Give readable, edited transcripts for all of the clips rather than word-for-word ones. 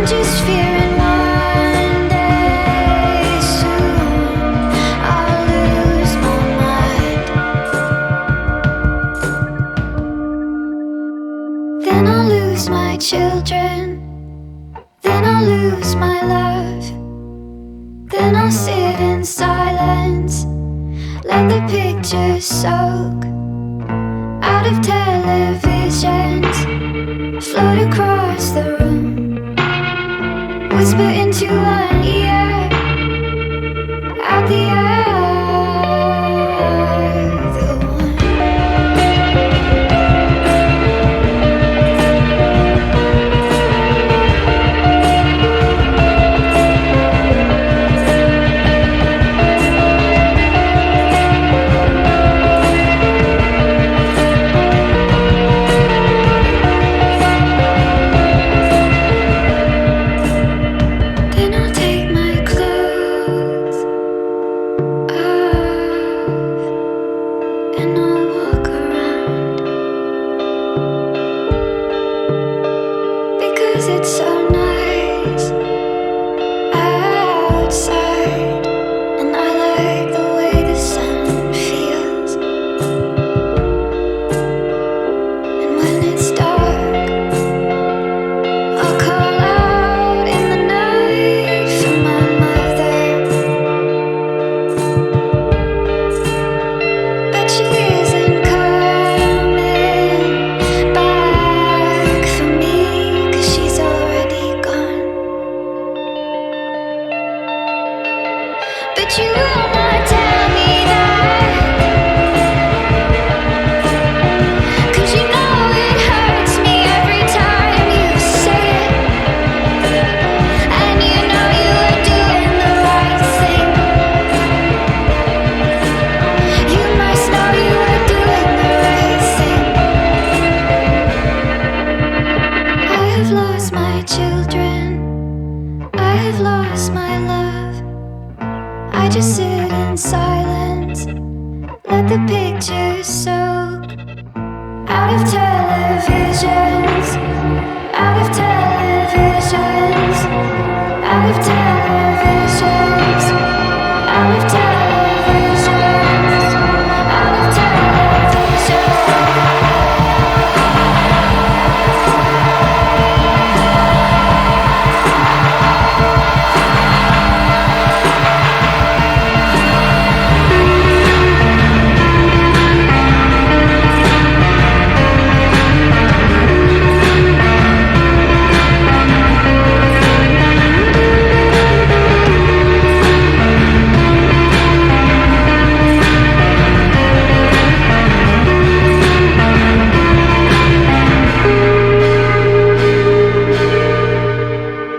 just fearing one day soon I'll lose my mind. Then I'll lose my children. Then I'll lose my love. Then I'll sit in silence, let the pictures soak out of televisions, float across the room, whisper into one ear, out the other one. Then I'll take my clothes off and I'll walk around, because it's so nice outside, and I like the way the sun feels. And when it's dark, I'll call out in the night for my mother, but she isn't coming back for me, 'cause she's already gone. But you will not tell me that, 'cause you know it hurts me every time you say it, and you know you are doing the right thing. You must know you are doing the right thing. I have lost my children. I have lost my love. I just sit in silence, let the pictures soak out of televisions, out of televisions, out of televisions, out of televisions, out of televisions.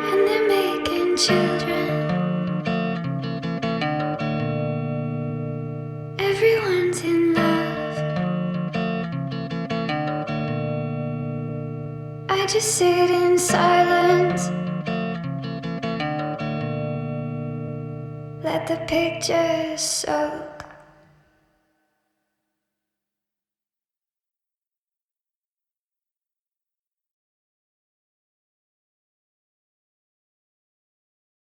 And they're making children. Everyone's in love. I just sit in silence, let the pictures soak